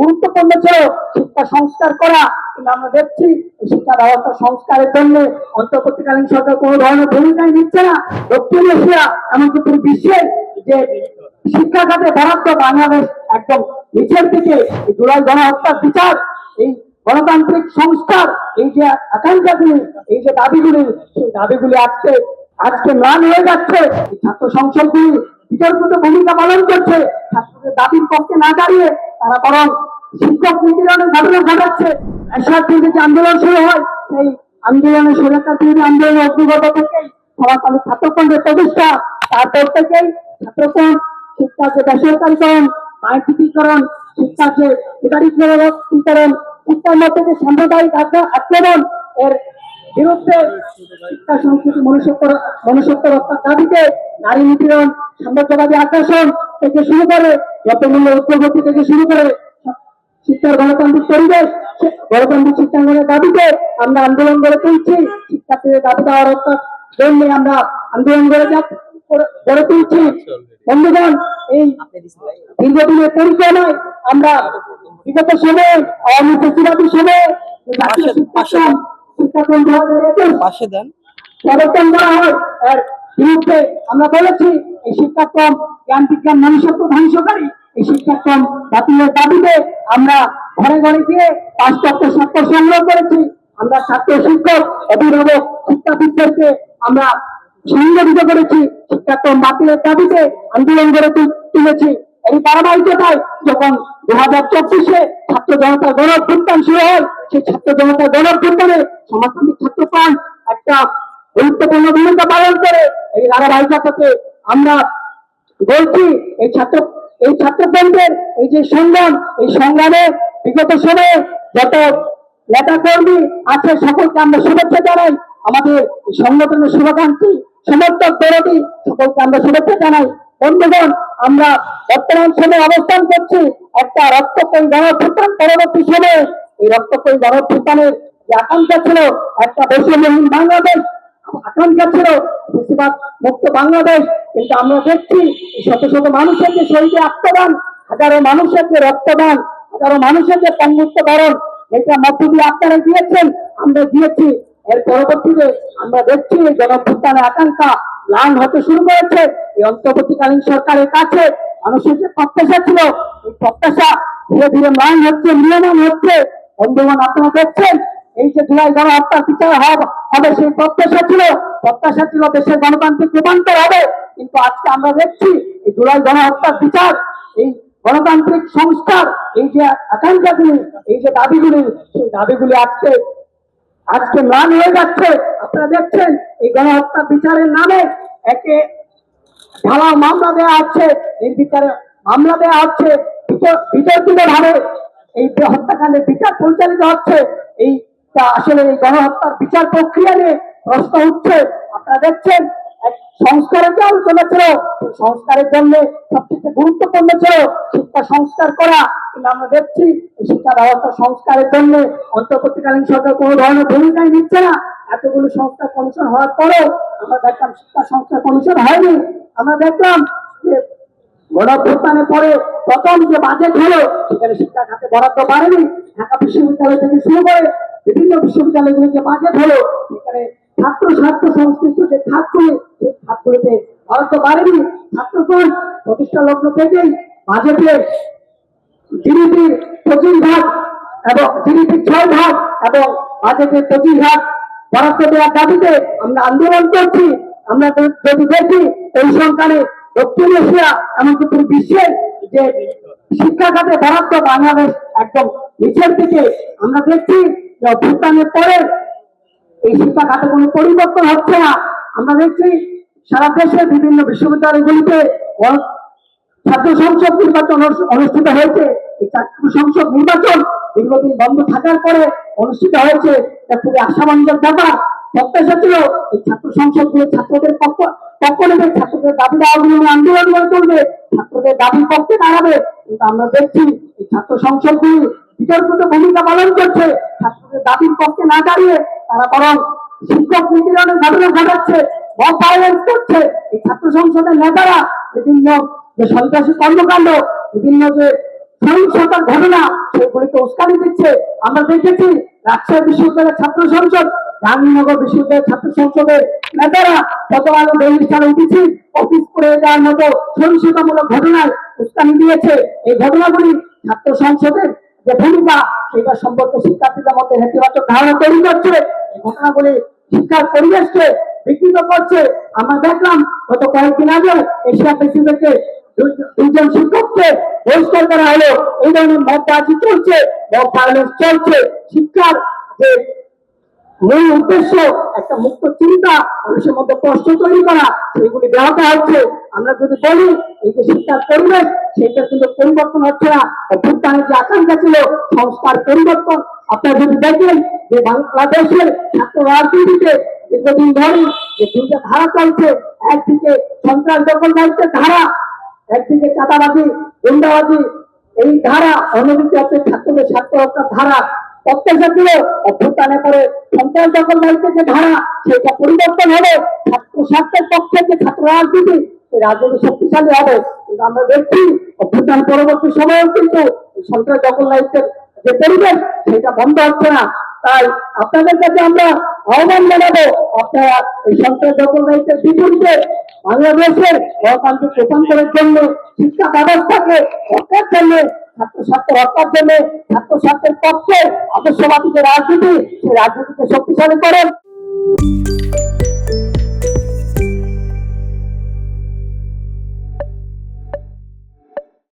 গুরুত্বপূর্ণ ছিল শিক্ষা সংস্কার করা, কিন্তু আমরা দেখছি শিক্ষা ব্যবস্থা সংস্কারের জন্য অন্তর্বর্তীকালীন সরকার কোনো ধরনের ভূমিকাই নিচ্ছে না। দক্ষিণ এশিয়া এমনকি পুরো বিশ্বে যে শিক্ষা খাতে বরাদ্দ বাংলাদেশ একদম নিচের দিকে। জুলাই গণহত্যার বিচার, এই গণতান্ত্রিক সংস্কার, এই যে আকাঙ্ক্ষাগুলি, এই যে দাবিগুলি, সেই দাবিগুলি আজকে আজকে ম্লান হয়ে যাচ্ছে। ছাত্র সংসদগুলি বিতর্কিত ভূমিকা পালন করছে, ছাত্রদের দাবির পক্ষে না দাঁড়িয়ে তারা বরং শিক্ষক নিপীড়নের ঘটনা ঘটাচ্ছে। এরশাদ থেকে যে আন্দোলন শুরু হয়, সেই আন্দোলনের স্বৈরাচার বিরোধী আন্দোলনের অগ্রগত থেকেই সমাজতান্ত্রিক ছাত্রফ্রন্টের প্রতিষ্ঠা, তারপর থেকেই ছাত্রফ্রন্ট শিক্ষাকে বেসরকারীকরণ, আইনটিকরণ, শিক্ষাকে বিতাড়িতকরণ, শিক্ষার মধ্যে যে সাম্প্রদায়িক আক্রমণ, এর বিরুদ্ধে শিক্ষা সংস্কৃতি মনুষ্যত্ব রক্ষার দাবিতে নারী নিপীড়ন, সাম্রাজ্যবাদী আগ্রাসন থেকে শুরু করে গতমূল্য উগ্রগতি থেকে শুরু করে শিক্ষার গণতান্ত্রিক পরিবেশ, গণতান্ত্রিক শিক্ষাঙ্গনের দাবিতে আমরা আন্দোলন গড়ে তুলছি। শিক্ষার্থীদের দাবি দেওয়ার রক্ষার জন্য আমরা আন্দোলন গড়ে তুলছি। বন্ধুগণ, এই দীর্ঘদিনের পরিক্রমায় আমরা বিগত সময়ে আওয়ামী ফেসিবাদী সময়ে শিক্ষাক্রম প্রবর্তন করা হয়, এর বিরুদ্ধে আমরা বলেছি এই শিক্ষাক্রম জ্ঞান বিজ্ঞান মনুষ্যত্ব ধ্বংসকারী। এই শিক্ষাক্রম বাতিলের দাবিতে আমরা ঘরে ঘরে গিয়ে 5 লক্ষ স্বাক্ষর সংগ্রহ করেছি। আমরা ছাত্র শিক্ষক অভিভাবক শিক্ষাবিদদেরকে আমরা সংগঠিত করেছি, শিক্ষাক্রম বাতিলের দাবিতে আন্দোলন গড়ে তুলেছি। এই ধারাবাহিকতায় যখন 2024-এ ছাত্র জনতার গণ অভ্যুত্থান শুরু হয়, সেই ছাত্র জনতার গণ অভ্যুত্থানে সমাজতান্ত্রিক ছাত্রফ্রন্ট একটা গুরুত্বপূর্ণ ভূমিকা পালন করে। এই ধারাবাহিকতাকে আমরা বলছি এই ছাত্রফ্রন্টের এই যে সংগ্রাম, এই সংগ্রামে বিগত সময়ে যত নেতা কর্মী আছে সকলকে আমরা শুভেচ্ছা জানাই। আমাদের সংগঠনের শুভাকাঙ্ক্ষী সমর্থক দরদী সকলকে আমরা শুভেচ্ছা জানাই। বন্ধুগণ, আমরা বর্তমান সময়ে অবস্থান করছি একটা রক্তক্ষয়ী গণ অভ্যুত্থান পরবর্তী সময়ে। এই রক্তক্ষয়ী গণ অভ্যুত্থানের যে আকাঙ্ক্ষা ছিল একটা বৈষম্যহীন বাংলাদেশ, আকাঙ্ক্ষা ছিল বেশিরভাগ মুক্ত বাংলাদেশ, কিন্তু আমরা দেখছি শত শত মানুষের যে শহীদে আত্মদান, হাজারো মানুষের যে রক্তদান, হাজারো মানুষের যে পঙ্গুত্ব বরণ, এটা মধ্য দিয়ে আপনারা দিয়েছেন, আমরা দিয়েছি। এর পরবর্তীতে আমরা দেখছি এই গণঅভ্যুত্থানের আকাঙ্ক্ষা ম্লান হতে শুরু করেছে। এই অন্তর্বর্তীকালীন সরকারের কাছে মানুষের যে প্রত্যাশা ছিল, এই প্রত্যাশা ধীরে ধীরে ম্লান হচ্ছে, ম্রিয়মান হচ্ছে। বন্ধুগণ, আপনারা দেখছেন এই যে জুলাই গণহত্যার বিচার হবে, সেই প্রত্যাশা ছিল দেশের গণতান্ত্রিক রূপান্তর হবে, কিন্তু আজকে আমরা দেখছি এই জুলাই গণহত্যার বিচার, এই গণতান্ত্রিক সংস্কার, এই যে আকাঙ্ক্ষাগুলি, এই যে দাবিগুলি, সেই দাবিগুলি আজকে ম্লান হয়ে যাচ্ছে। আপনারা দেখছেন এই গণহত্যার বিচারের নামে একে ঢালাও মামলা দেওয়া হচ্ছে, নির্বিচারে মামলা দেওয়া হচ্ছে, বিতর্কিত ভাবে এই হত্যাকাণ্ডের বিচার পরিচালিত হচ্ছে। এইটা আসলে এই গণহত্যার বিচার প্রক্রিয়া নিয়ে প্রশ্ন উঠছে। আপনারা দেখছেন এক সংস্কারের যে আলোচনা ছিল, সংস্কারের জন্য সবচেয়ে গুরুত্বপূর্ণ ছিল শিক্ষা সংস্কার করা, কিন্তু আমরা দেখছি শিক্ষা ব্যবস্থা সংস্কারের জন্য অন্তর্বর্তীকালীন সরকার কোনো ধরনের ভূমিকাই নিচ্ছে না। এতগুলো সংস্কার কমিশন হওয়ার পরেও আমরা দেখলাম শিক্ষা সংস্কার কমিশন হয়নি। আমরা দেখলাম যে গণঅভ্যুত্থানের পরে প্রথম যে বাজেট হলো, সেখানে শিক্ষা খাতে বরাদ্দ বাড়েনি। ঢাকা বিশ্ববিদ্যালয় থেকে শুরু করে বিভিন্ন বিশ্ববিদ্যালয়গুলো যে বাজেট হলো, সেখানে ছাত্র স্বার্থ সংশ্লিষ্ট যে খাতগুলি, সেই খাতগুলিতে বরাদ্দ বাড়েনি। ছাত্রফ্রন্ট প্রতিষ্ঠা লগ্ন থেকেই বাজেটের জিডিপির 25% এবং জিডিপির 6% এবং বাজেটের 25% বরাদ্দ দেওয়ার দাবিতে আমরা আন্দোলন করছি। আমরা যদি দেখি এই সরকারে দক্ষিণ এশিয়া এমনকি পুরো বিশ্বের যে শিক্ষা খাতে বরাদ্দ বাংলাদেশ একদম নিচের দিকে। আমরা দেখছি যে অভ্যুত্থানের পরে এই শিক্ষা খাতে কোনো পরিবর্তন হচ্ছে না। আমরা দেখছি সারা দেশের বিভিন্ন বিশ্ববিদ্যালয়গুলিতে ছাত্র সংসদ নির্বাচন অনুষ্ঠিত হয়েছে। এই ছাত্র সংসদ নির্বাচন দীর্ঘদিন বন্ধ থাকার পরে অনুষ্ঠিত হয়েছে, এটা খুবই আশাবাঞ্জক ব্যাপার। প্রত্যাশা ছিল এই ছাত্র সংসদ গুলো ছাত্রদের পক্ষ নেবে, ছাত্রদের দাবি দাওয়াগুলো আন্দোলন করে তুলবে, ছাত্রদের দাবির পক্ষে দাঁড়াবে, কিন্তু আমরা দেখছি এই ছাত্র সংসদগুলি বিতর্কিত ভূমিকা পালন করছে। ছাত্রদের দাবির পক্ষে না দাঁড়িয়ে তারা বরং শিক্ষক নিপীড়নের ঘটনা ঘটাচ্ছে, মব ভায়োলেন্স করছে। এই ছাত্র সংসদের নেতারা বিভিন্ন যে সন্ত্রাসী কর্মকাণ্ড, বিভিন্ন যে সহিংসতার ঘটনা সেগুলিকে উস্কানি দিচ্ছে। আমরা দেখেছি রাজশাহী বিশ্ববিদ্যালয়ের ছাত্র সংসদ, জাহাঙ্গীরনগর বিশ্ববিদ্যালয়ের ছাত্র সংসদের নেতারা গতকাল অনুষ্ঠানে উঠেছি অফিস করে দেওয়ার মতো সহিংসতামূলক ঘটনায় উস্কানি দিয়েছে। এই ঘটনাগুলি ছাত্র সংসদের যে ভূমিকা সেটা সম্পর্কে শিক্ষার্থীদের মধ্যে নেতিবাচক ধারণা তৈরি করছে। এই ঘটনাগুলি শিক্ষার পরিবেশকে বিকৃত করছে। আমরা দেখলাম গত কয়েকদিন আগে এশিয়া প্যাসিফিকে দুইজন শিক্ষককে বহিষ্কার করা হলো। এই ধরনের মতবাজি চলছে, মত ভায়োলেন্স চলছে। শিক্ষার যে মূল উদ্দেশ্য একটা মুক্ত চিন্তা মানুষের মধ্যে প্রশ্ন তৈরি করা, সেগুলি ব্যাহত হচ্ছে। আমরা যদি বলি এই যে শিক্ষার পরিবেশ সেটা কিন্তু পরিবর্তন হচ্ছে না। অভ্যুত্থানের যে আকাঙ্ক্ষা ছিল সংস্কার পরিবর্তন, আপনারা যদি দেখেন যে বাংলাদেশের ছাত্র রাজনীতিতে দীর্ঘদিন ধরে যে দুইটা ধারা চলছে, একদিকে সন্ত্রাস দখলদারিত্বের ধারা, একদিকে চাঁদাবাজি গুন্ডাবাজি এই ধারা, অন্যদিকে আছে ছাত্রদের স্বার্থ রক্ষার ধারা। প্রত্যাশা ছিল অভ্যুত্থানের পরে সন্ত্রাস দখলদারিত্বের যে ধারা সেটা পরিবর্তন হবে, ছাত্র স্বার্থের পক্ষে যে ছাত্র রাজনীতি সেই রাজনীতি শক্তিশালী হবে। কিন্তু আমরা দেখছি অভ্যুত্থান পরবর্তী সময়েও কিন্তু সন্ত্রাস দখলদারিত্বের যে পরিবেশ সেটা বন্ধ হচ্ছে না। তাই আপনাদের কাছে আমরা আহ্বান জানাবো, আপনারা এই সন্ত্রাস দখলদারিত্বের বিপরীতে বাংলাদেশের গণতান্ত্রিক রূপান্তরের জন্য, শিক্ষা ব্যবস্থাকে রক্ষার জন্য, ছাত্র স্বার্থ রক্ষার জন্য, ছাত্র স্বার্থের পক্ষে আদর্শবাদী যে রাজনীতি সেই রাজনীতিকে শক্তিশালী করেন।